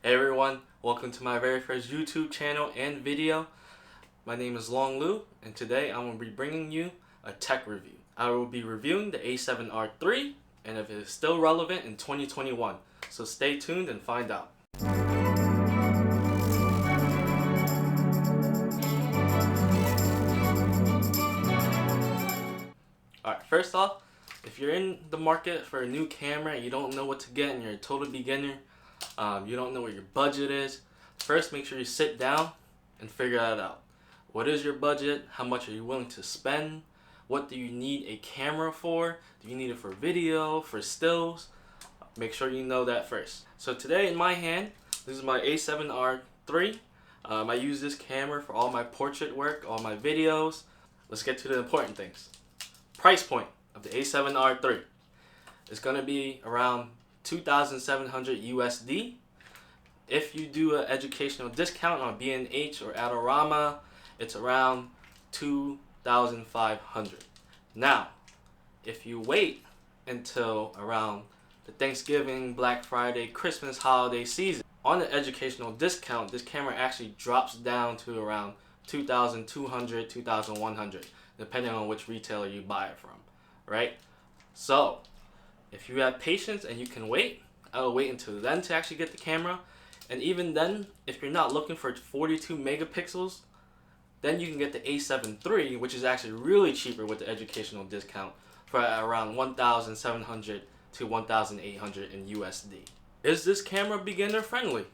Hey everyone, welcome to my very first YouTube channel and video. My name is Long Lu, and today I'm going to be bringing you a tech review. I will be reviewing the A7R III and if it is still relevant in 2021. So stay tuned and find out. Alright, first off, if you're in the market for a new camera and you don't know what to get and you're a total beginner, you don't know what your budget is, first make sure you sit down and figure that out. What is your budget? How much are you willing to spend? What do you need a camera for? Do you need it for video, for stills? Make sure you know that first. So today in my hand, this is my A7R III. I use this camera for all my portrait work, all my videos. Let's get to the important things. Price point of the A7R III. It's going to be around 2,700 USD. If you do an educational discount on B&H or Adorama, it's around 2,500. Now, if you wait until around the Thanksgiving, Black Friday, Christmas holiday season, on the educational discount, this camera actually drops down to around 2,200, 2,100, depending on which retailer you buy it from, right? So, if you have patience and you can wait, I will wait until then to actually get the camera. And even then, if you're not looking for 42 megapixels, then you can get the A7 III, which is actually really cheaper with the educational discount, for around 1,700 to 1,800 in USD. Is this camera beginner friendly?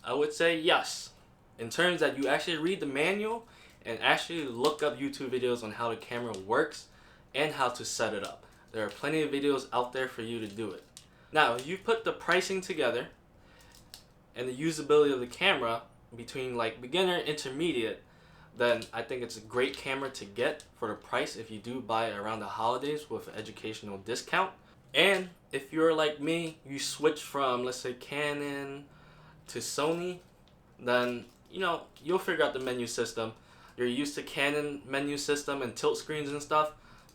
I would say yes, in terms that you actually read the manual and actually look up YouTube videos on how the camera works and how to set it up. There are plenty of videos out there for you to do it. Now, if you put the pricing together and the usability of the camera between like beginner, intermediate, then I think it's a great camera to get for the price if you do buy it around the holidays with an educational discount. And if you're like me, you switch from, let's say, Canon to Sony, then you'll figure out the menu system. You're used to Canon menu system and tilt screens and stuff,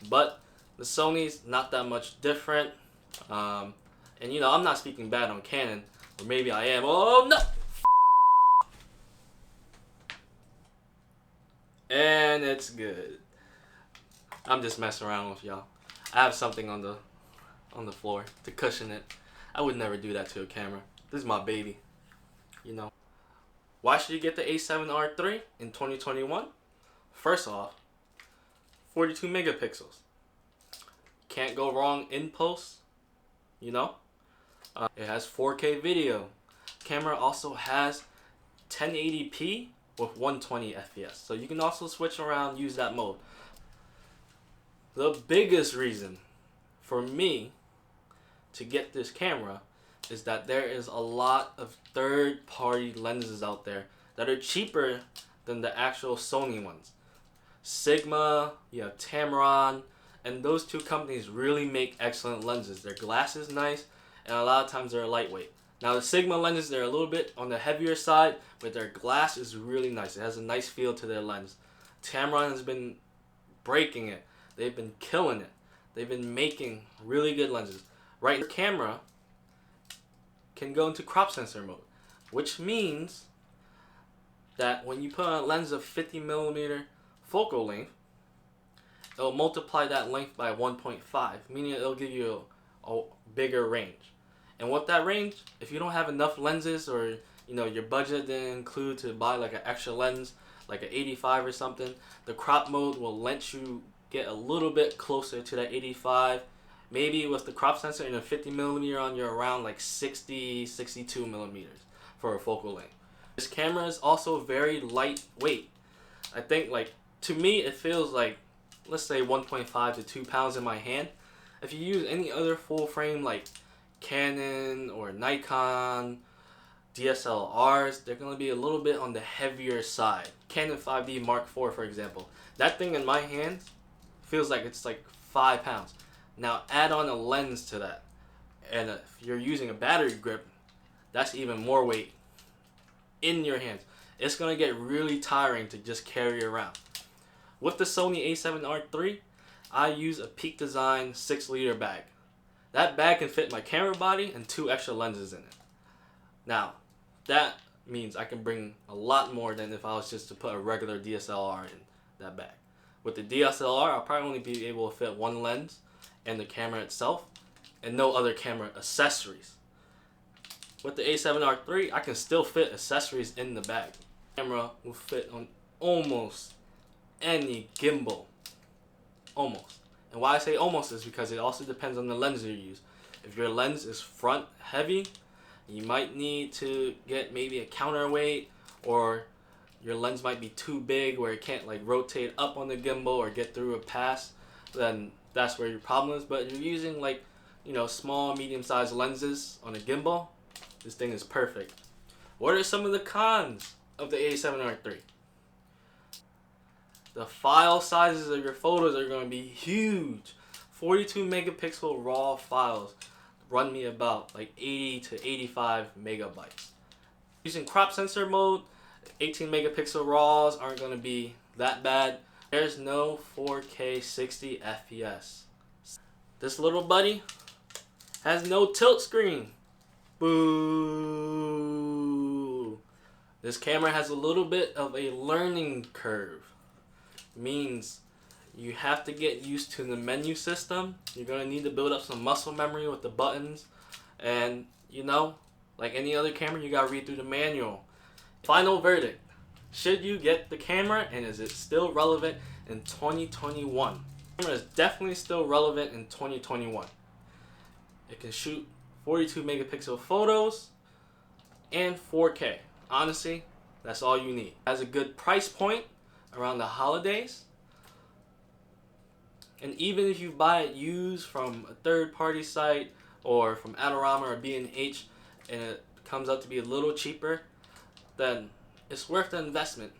but the Sony's not that much different. And I'm not speaking bad on Canon, or maybe I am. Oh no! And it's good. I'm just messing around with y'all. I have something on the floor to cushion it. I would never do that to a camera. This is my baby. Why should you get the A7R III in 2021? First off, 42 megapixels. Can't go wrong in post, It has 4K video. Camera also has 1080p with 120 FPS. So you can also switch around, use that mode. The biggest reason for me to get this camera is that there is a lot of third-party lenses out there that are cheaper than the actual Sony ones. Sigma, you have Tamron, and those two companies really make excellent lenses. Their glass is nice, and a lot of times they're lightweight. Now the Sigma lenses, they're a little bit on the heavier side, but their glass is really nice. It has a nice feel to their lens. Tamron has been breaking it. They've been killing it. They've been making really good lenses. Right, your camera can go into crop sensor mode, which means that when you put on a lens of 50mm focal length, it'll multiply that length by 1.5, meaning it'll give you a bigger range. And with that range, if you don't have enough lenses, or your budget didn't include to buy like an extra lens, like an 85 or something, the crop mode will let you get a little bit closer to that 85. Maybe with the crop sensor and a 50mm on, you're around like 60, 62 millimeters for a focal length. This camera is also very lightweight. I think, to me, it feels like, let's say 1.5 to 2 pounds in my hand. If you use any other full frame like Canon or Nikon, DSLRs, they're going to be a little bit on the heavier side. Canon 5D Mark IV, for example. That thing in my hand feels like it's like 5 pounds. Now add on a lens to that, and if you're using a battery grip, that's even more weight in your hands. It's going to get really tiring to just carry around. With the Sony A7R III, I use a Peak Design 6-liter bag. That bag can fit my camera body and 2 extra lenses in it. Now, that means I can bring a lot more than if I was just to put a regular DSLR in that bag. With the DSLR, I'll probably only be able to fit one lens and the camera itself and no other camera accessories. With the A7R III, I can still fit accessories in the bag. The camera will fit on almost any gimbal. Almost. And why I say almost is because it also depends on the lens you use. If your lens is front heavy, you might need to get maybe a counterweight, or your lens might be too big where it can't like rotate up on the gimbal or get through a pass. Then that's where your problem is. But if you're using like, you know, small, medium-sized lenses on a gimbal, this thing is perfect. What are some of the cons of the A7R III? The file sizes of your photos are going to be huge. 42 megapixel raw files run me about like 80 to 85 megabytes. Using crop sensor mode, 18 megapixel RAWs aren't going to be that bad. There's no 4K 60 FPS. This little buddy has no tilt screen. Boo! This camera has a little bit of a learning curve. Means you have to get used to the menu system. You're going to need to build up some muscle memory with the buttons. And, you know, like any other camera, you got to read through the manual. Final verdict. Should you get the camera, and is it still relevant in 2021? The camera is definitely still relevant in 2021. It can shoot 42 megapixel photos and 4K. Honestly, that's all you need. It has a good price point around the holidays. And even if you buy it used from a third-party site or from Adorama or B&H and it comes out to be a little cheaper, then it's worth the investment.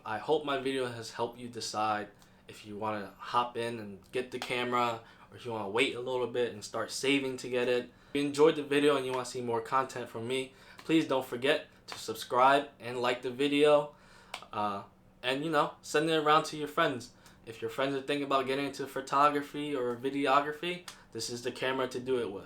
I hope my video has helped you decide if you want to hop in and get the camera, or if you want to wait a little bit and start saving to get it. If you enjoyed the video and you want to see more content from me, please don't forget to subscribe and like the video. And, you know, send it around to your friends. If your friends are thinking about getting into photography or videography, this is the camera to do it with.